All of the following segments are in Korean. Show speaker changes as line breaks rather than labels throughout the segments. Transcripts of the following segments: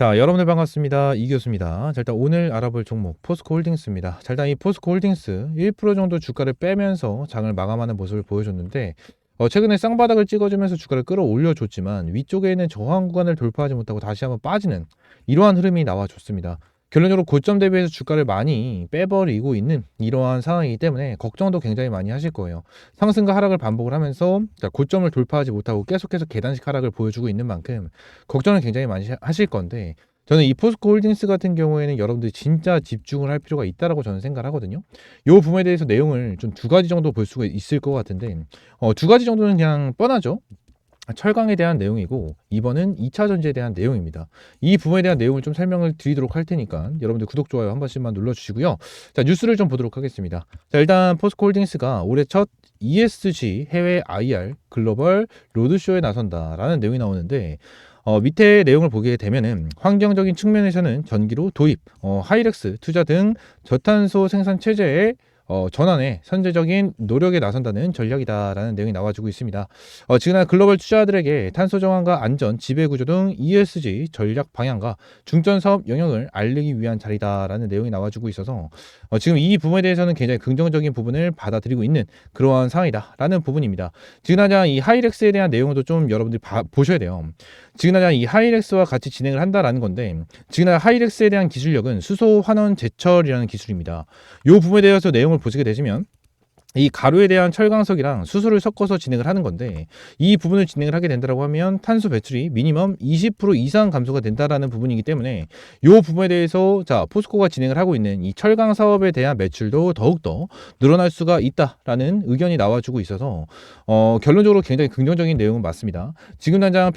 자, 여러분들 반갑습니다. 이 교수입니다. 자, 일단 오늘 알아볼 종목 포스코 홀딩스입니다. 자, 일단 이 포스코 홀딩스 1% 정도 주가를 빼면서 장을 마감하는 모습을 보여줬는데 최근에 쌍바닥을 찍어주면서 주가를 끌어올려줬지만 위쪽에 있는 저항 구간을 돌파하지 못하고 다시 한번 빠지는 이러한 흐름이 나와줬습니다. 결론적으로 고점 대비해서 주가를 많이 빼버리고 있는 이러한 상황이기 때문에 걱정도 굉장히 많이 하실 거예요. 상승과 하락을 반복을 하면서 고점을 돌파하지 못하고 계속해서 계단식 하락을 보여주고 있는 만큼 걱정을 굉장히 많이 하실 건데, 저는 이 포스코 홀딩스 같은 경우에는 여러분들이 진짜 집중을 할 필요가 있다라고 저는 생각을 하거든요. 이 부분에 대해서 내용을 좀 두 가지 정도 볼 수가 있을 것 같은데, 두 가지 정도는 그냥 뻔하죠. 철강에 대한 내용이고 2번은 2차 전지에 대한 내용입니다. 이 부분에 대한 내용을 좀 설명을 드리도록 할 테니까 여러분들 구독, 좋아요 한 번씩만 눌러주시고요. 자, 뉴스를 좀 보도록 하겠습니다. 자, 일단 포스코 홀딩스가 올해 첫 ESG 해외 IR 글로벌 로드쇼에 나선다라는 내용이 나오는데, 밑에 내용을 보게 되면은 환경적인 측면에서는 전기로 도입, 하이렉스 투자 등 저탄소 생산 체제에 전환에 선제적인 노력에 나선다는 전략이다라는 내용이 나와주고 있습니다. 지금은 글로벌 투자자들에게 탄소 정환과 안전, 지배 구조 등 ESG 전략 방향과 중점 사업 영역을 알리기 위한 자리다라는 내용이 나와주고 있어서 지금 이 부분에 대해서는 굉장히 긍정적인 부분을 받아들이고 있는 그러한 상황이다라는 부분입니다. 지금하자 이 하이렉스에 대한 내용도 좀 여러분들이 보셔야 돼요. 지금하자 이 하이렉스와 같이 진행을 한다라는 건데, 지금하자 하이렉스에 대한 기술력은 수소 환원 제철이라는 기술입니다. 이 부분에 대해서 내용을 보시게 되시면 이 가루에 대한 철강석이랑 수소를 섞어서 진행을 하는 건데, 이 부분을 진행을 하게 된다고 하면 탄소 배출이 미니멈 20% 이상 감소가 된다라는 부분이기 때문에 이 부분에 대해서 포스코가 진행을 하고 있는 이 철강 사업에 대한 매출도 더욱더 늘어날 수가 있다라는 의견이 나와주고 있어서 결론적으로 굉장히 긍정적인 내용은 맞습니다. 지금 당장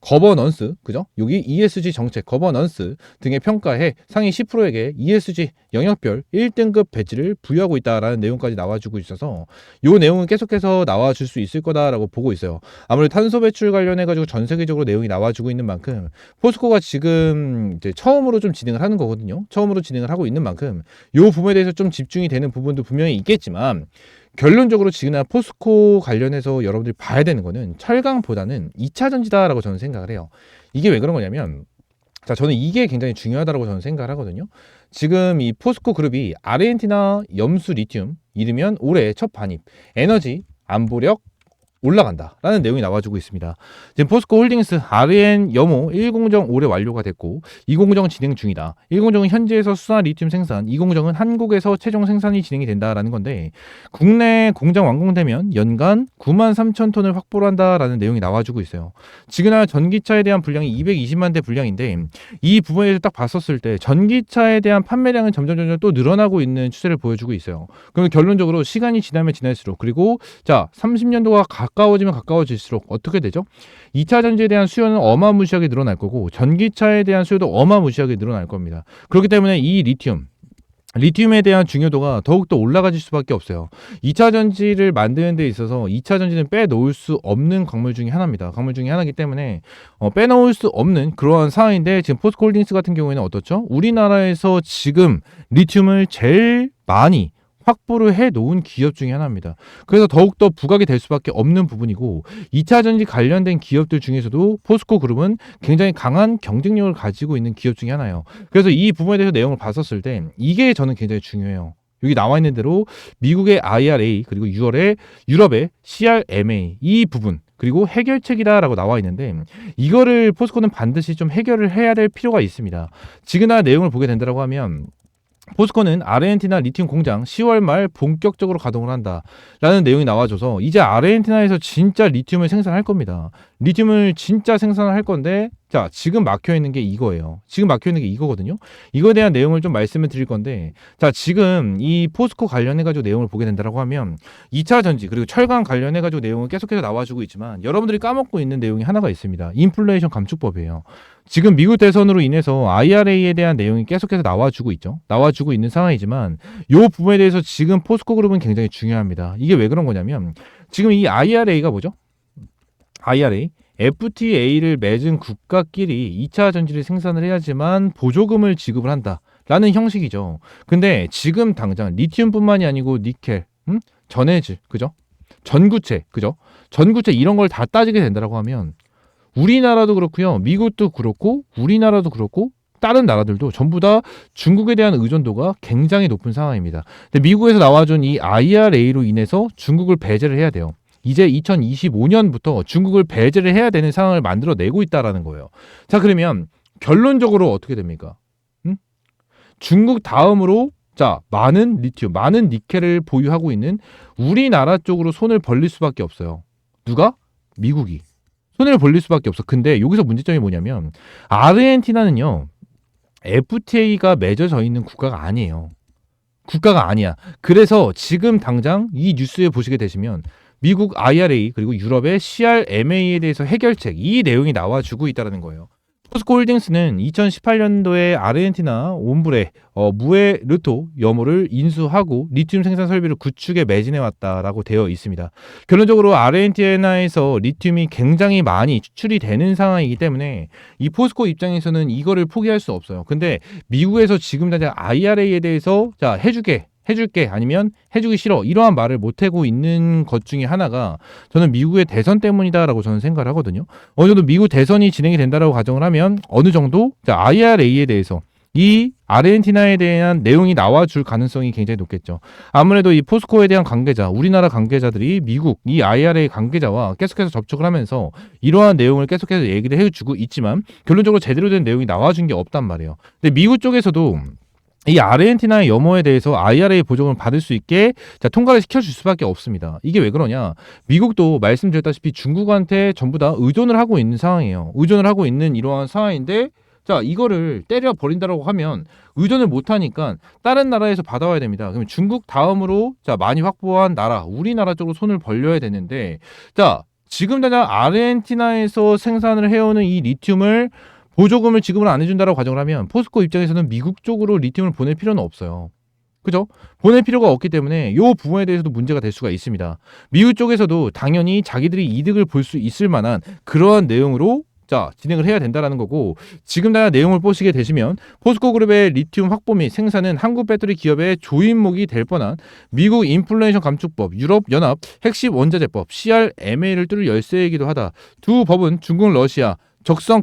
거버넌스, 그죠? 여기 ESG 정책, 거버넌스 등의 평가에 상위 10%에게 ESG 영역별 1등급 배지를 부여하고 있다라는 내용까지 나와주고 있어서 이 내용은 계속해서 나와줄 수 있을 거다라고 보고 있어요. 아무래도 탄소 배출 관련해가지고 전 세계적으로 내용이 나와주고 있는 만큼 포스코가 지금 이제 처음으로 좀 진행을 하는 거거든요. 처음으로 진행을 하고 있는 만큼 이 부분에 대해서 좀 집중이 되는 부분도 분명히 있겠지만, 결론적으로 지금 포스코 관련해서 여러분들이 봐야 되는 거는 철강보다는 2차 전지다라고 저는 생각을 해요. 이게 왜 그런 거냐면, 저는 이게 굉장히 중요하다고 저는 생각을 하거든요. 지금 이 포스코 그룹이 아르헨티나 염수 리튬, 이르면 올해 첫 반입, 에너지, 안보력, 올라간다라는 내용이 나와주고 있습니다. 지금 포스코 홀딩스 RN 염호 1공정 올해 완료가 됐고 2공정 진행 중이다. 1공정은 현지에서 수산 리튬 생산, 2공정은 한국에서 최종 생산이 진행이 된다라는 건데, 국내 공장 완공되면 연간 9만 3천 톤을 확보를 한다라는 내용이 나와주고 있어요. 지금 전기차에 대한 분량이 220만 대 분량인데, 이 부분에서 딱 봤었을 때 전기차에 대한 판매량은 점점 또 늘어나고 있는 추세를 보여주고 있어요. 그러면 결론적으로 시간이 지나면 지날수록, 그리고 30년도가 가까워지면 가까워질수록 어떻게 되죠? 2차 전지에 대한 수요는 어마무시하게 늘어날 거고 전기차에 대한 수요도 어마무시하게 늘어날 겁니다. 그렇기 때문에 이 리튬에 대한 중요도가 더욱더 올라가질 수밖에 없어요. 2차 전지를 만드는 데 있어서 2차 전지는 빼놓을 수 없는 광물 중에 하나입니다. 광물 중에 하나이기 때문에 빼놓을 수 없는 그러한 상황인데, 지금 포스코 홀딩스 같은 경우에는 어떻죠? 우리나라에서 지금 리튬을 제일 많이 확보를 해놓은 기업 중에 하나입니다. 그래서 더욱더 부각이 될 수밖에 없는 부분이고, 2차 전지 관련된 기업들 중에서도 포스코 그룹은 굉장히 강한 경쟁력을 가지고 있는 기업 중에 하나예요. 그래서 이 부분에 대해서 내용을 봤었을 때 이게 저는 굉장히 중요해요. 여기 나와 있는 대로 미국의 IRA, 그리고 유럽의 CRMA, 이 부분, 그리고 해결책이다라고 나와 있는데, 이거를 포스코는 반드시 좀 해결을 해야 될 필요가 있습니다. 지금의 내용을 보게 된다고 하면 포스코는 아르헨티나 리튬 공장 10월 말 본격적으로 가동을 한다라는 내용이 나와줘서 이제 아르헨티나에서 진짜 리튬을 생산할 겁니다. 리튬을 진짜 생산을 할 건데, 지금 막혀있는 게 이거예요. 지금 막혀있는 게 이거거든요. 이거에 대한 내용을 좀 말씀을 드릴 건데, 지금 이 포스코 관련해가지고 내용을 보게 된다고 하면 2차 전지 그리고 철강 관련해가지고 내용은 계속해서 나와주고 있지만, 여러분들이 까먹고 있는 내용이 하나가 있습니다. 인플레이션 감축법이에요. 지금 미국 대선으로 인해서 IRA에 대한 내용이 계속해서 나와주고 있죠. 나와주고 있는 상황이지만 이 부분에 대해서 지금 포스코 그룹은 굉장히 중요합니다. 이게 왜 그런 거냐면, 지금 이 IRA가 뭐죠? IRA, FTA를 맺은 국가끼리 2차 전지를 생산을 해야지만 보조금을 지급을 한다라는 형식이죠. 근데 지금 당장 리튬뿐만이 아니고 니켈, 전해질, 그죠? 전구체, 그죠? 전구체 이런 걸 다 따지게 된다고 하면 우리나라도 그렇고요. 미국도 그렇고 우리나라도 그렇고 다른 나라들도 전부 다 중국에 대한 의존도가 굉장히 높은 상황입니다. 근데 미국에서 나와준 이 IRA로 인해서 중국을 배제를 해야 돼요. 이제 2025년부터 중국을 배제를 해야 되는 상황을 만들어내고 있다라는 거예요. 자, 그러면 결론적으로 어떻게 됩니까? 중국 다음으로 자, 많은 리튬, 많은 니켈을 보유하고 있는 우리나라 쪽으로 손을 벌릴 수밖에 없어요. 누가? 미국이. 손을 벌릴 수밖에 없어. 근데 여기서 문제점이 뭐냐면 아르헨티나는요. FTA가 맺어져 있는 국가가 아니에요. 국가가 아니야. 그래서 지금 당장 이 뉴스에 보시게 되시면 미국 IRA 그리고 유럽의 CRMA에 대해서 해결책 이 내용이 나와주고 있다는 거예요. 포스코 홀딩스는 2018년도에 아르헨티나 옴브레 무에르토 염호를 인수하고 리튬 생산 설비를 구축에 매진해 왔다라고 되어 있습니다. 결론적으로 아르헨티나에서 리튬이 굉장히 많이 추출이 되는 상황이기 때문에 이 포스코 입장에서는 이거를 포기할 수 없어요. 근데 미국에서 지금 당장 IRA에 대해서 자 해줄게 아니면 해주기 싫어 이러한 말을 못하고 있는 것 중에 하나가 저는 미국의 대선 때문이다라고 저는 생각을 하거든요. 어느 정도 미국 대선이 진행이 된다라고 가정을 하면 어느 정도 IRA에 대해서 이 아르헨티나에 대한 내용이 나와줄 가능성이 굉장히 높겠죠. 아무래도 이 포스코에 대한 관계자, 우리나라 관계자들이 미국 이 IRA 관계자와 계속해서 접촉을 하면서 이러한 내용을 계속해서 얘기를 해주고 있지만 결론적으로 제대로 된 내용이 나와준 게 없단 말이에요. 근데 미국 쪽에서도 이 아르헨티나의 염호에 대해서 IRA 보조금을 받을 수 있게 통과를 시켜줄 수밖에 없습니다. 이게 왜 그러냐? 미국도 말씀드렸다시피 중국한테 전부 다 의존을 하고 있는 상황이에요. 의존을 하고 있는 이러한 상황인데 자 이거를 때려 버린다라고 하면 의존을 못하니까 다른 나라에서 받아와야 됩니다. 그럼 중국 다음으로 자 많이 확보한 나라 우리나라 쪽으로 손을 벌려야 되는데 자 지금 당장 아르헨티나에서 생산을 해오는 이 리튬을 보조금을 지급을 안 해준다라고 가정을 하면 포스코 입장에서는 미국 쪽으로 리튬을 보낼 필요는 없어요. 그죠? 보낼 필요가 없기 때문에 이 부분에 대해서도 문제가 될 수가 있습니다. 미국 쪽에서도 당연히 자기들이 이득을 볼 수 있을 만한 그러한 내용으로 자 진행을 해야 된다라는 거고 지금 다 내용을 보시게 되시면 포스코 그룹의 리튬 확보 및 생산은 한국 배터리 기업의 조인목이 될 뻔한 미국 인플레이션 감축법, 유럽 연합 핵심 원자재법 CRMA를 뚫을 열쇠이기도 하다. 두 법은 중국, 러시아 적성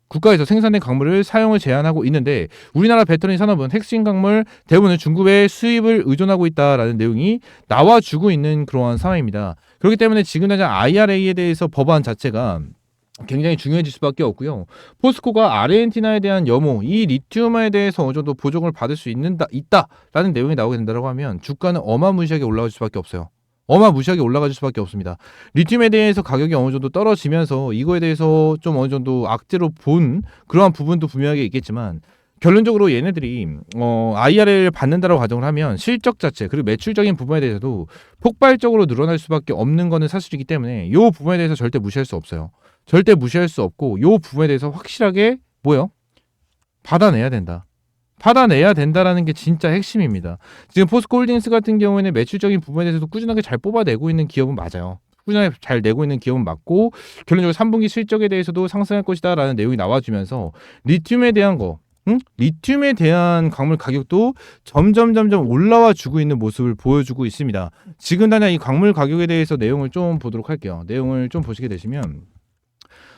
국가에서 생산된 광물을 사용을 제한하고 있는데 우리나라 배터리 산업은 핵심 광물 대부분은 중국의 수입을 의존하고 있다라는 내용이 나와주고 있는 그러한 상황입니다. 그렇기 때문에 지금 당장 IRA에 대해서 법안 자체가 굉장히 중요해질 수밖에 없고요. 포스코가 아르헨티나에 대한 염호, 이 리튬에 대해서 어느 정도 보조금을 받을 수 있다라는 내용이 나오게 된다고 하면 주가는 어마무시하게 올라갈 수밖에 없어요. 어마무시하게 올라갈 수밖에 없습니다. 리튬에 대해서 가격이 어느 정도 떨어지면서 이거에 대해서 좀 어느 정도 악재로 본 그러한 부분도 분명하게 있겠지만 결론적으로 얘네들이 IRA를 받는다라고 가정을 하면 실적 자체 그리고 매출적인 부분에 대해서도 폭발적으로 늘어날 수밖에 없는 거는 사실이기 때문에 이 부분에 대해서 절대 무시할 수 없어요. 절대 무시할 수 없고 이 부분에 대해서 확실하게 받아내야 된다. 받아내야 된다라는 게 진짜 핵심입니다. 지금 포스코 홀딩스 같은 경우에는 매출적인 부분에 대해서도 꾸준하게 잘 뽑아내고 있는 기업은 맞아요. 꾸준하게 잘 내고 있는 기업은 맞고 결론적으로 3분기 실적에 대해서도 상승할 것이다라는 내용이 나와주면서 리튬에 대한 리튬에 대한 광물 가격도 점점 올라와 주고 있는 모습을 보여주고 있습니다. 지금 당장 이 광물 가격에 대해서 내용을 좀 보도록 할게요. 내용을 좀 보시게 되시면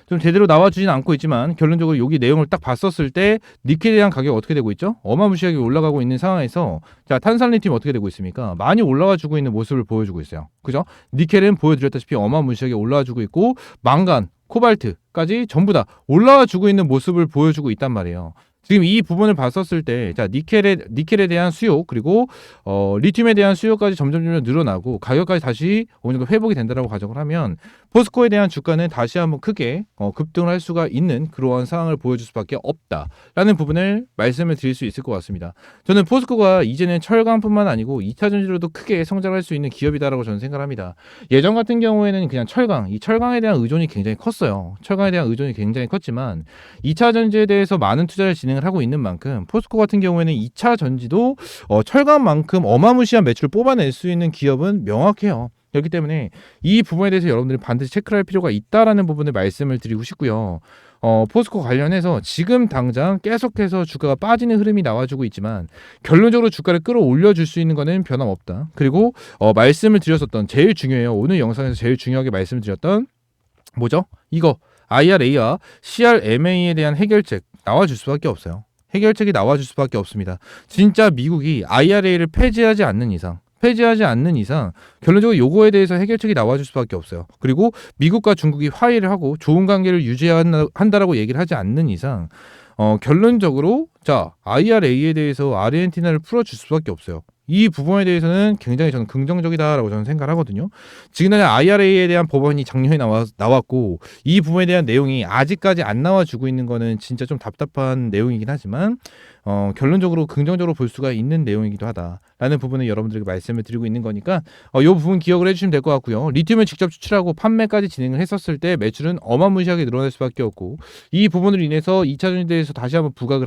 좀 제대로 나와주진 않고 있지만 결론적으로 여기 내용을 딱 봤었을 때 니켈에 대한 가격이 어떻게 되고 있죠? 어마무시하게 올라가고 있는 상황에서 자 탄산리튬 어떻게 되고 있습니까? 많이 올라와 주고 있는 모습을 보여주고 있어요. 그죠? 니켈은 보여드렸다시피 어마무시하게 올라와 주고 있고 망간, 코발트까지 전부 다 올라와 주고 있는 모습을 보여주고 있단 말이에요. 지금 이 부분을 봤었을 때, 자, 니켈에 대한 수요, 그리고, 리튬에 대한 수요까지 점점 늘어나고, 가격까지 다시 어느 정도 회복이 된다라고 가정을 하면, 포스코에 대한 주가는 다시 한번 크게, 급등을 할 수가 있는 그러한 상황을 보여줄 수밖에 없다라는 부분을 말씀을 드릴 수 있을 것 같습니다. 저는 포스코가 이제는 철강뿐만 아니고 2차 전지로도 크게 성장할 수 있는 기업이다라고 저는 생각을 합니다. 예전 같은 경우에는 그냥 이 철강에 대한 의존이 굉장히 컸어요. 철강에 대한 의존이 굉장히 컸지만, 2차 전지에 대해서 많은 투자를 진행을 하고 있는 만큼 포스코 같은 경우에는 2차 전지도 철강만큼 어마무시한 매출을 뽑아낼 수 있는 기업은 명확해요. 그렇기 때문에 이 부분에 대해서 여러분들이 반드시 체크를 할 필요가 있다라는 부분을 말씀을 드리고 싶고요. 포스코 관련해서 지금 당장 계속해서 주가가 빠지는 흐름이 나와주고 있지만 결론적으로 주가를 끌어올려 줄 수 있는 거는 변함없다. 그리고 말씀을 드렸었던 제일 중요해요. 오늘 영상에서 제일 중요하게 말씀을 드렸던 뭐죠? 이거 IRA와 CRMA에 대한 해결책 나와줄 수밖에 없어요. 해결책이 나와줄 수밖에 없습니다. 진짜 미국이 IRA를 폐지하지 않는 이상 결론적으로 요거에 대해서 해결책이 나와줄 수밖에 없어요. 그리고 미국과 중국이 화해를 하고 좋은 관계를 유지한다라고 얘기를 하지 않는 이상 결론적으로 자 IRA에 대해서 아르헨티나를 풀어줄 수밖에 없어요. 이 부분에 대해서는 굉장히 저는 긍정적이다라고 저는 생각을 하거든요. 지금까지 IRA에 대한 법안이 작년에 나왔고 이 부분에 대한 내용이 아직까지 안 나와주고 있는 거는 진짜 좀 답답한 내용이긴 하지만 결론적으로 긍정적으로 볼 수가 있는 내용이기도 하다라는 부분을 여러분들에게 말씀을 드리고 있는 거니까 이 부분 기억을 해주시면 될 것 같고요. 리튬을 직접 추출하고 판매까지 진행을 했었을 때 매출은 어마무시하게 늘어날 수밖에 없고 이 부분으로 인해서 2차 전지대에서 다시 한번 부각을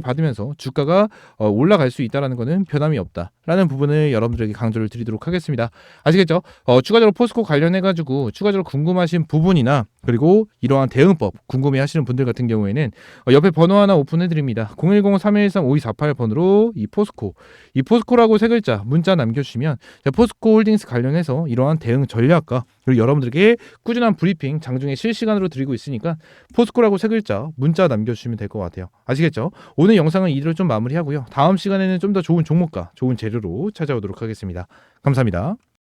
받으면서 주가가 올라갈 수 있다는 거는 변함이 없다라는 부분을 여러분들에게 강조를 드리도록 하겠습니다. 아시겠죠? 추가적으로 포스코 관련해가지고 추가적으로 궁금하신 부분이나 그리고 이러한 대응법 궁금해하시는 분들 같은 경우에는 옆에 번호 하나 오픈해드립니다. 010-3113-5248 번호로 이 포스코라고 세 글자 문자 남겨주시면 포스코 홀딩스 관련해서 이러한 대응 전략과 그리고 여러분들에게 꾸준한 브리핑 장중에 실시간으로 드리고 있으니까 포스코라고 세 글자 문자 남겨주시면 될 것 같아요. 아시겠죠? 오늘 영상은 이대로 좀 마무리하고요. 다음 시간에는 좀 더 좋은 종목과 좋은 재료로 찾아오도록 하겠습니다. 감사합니다.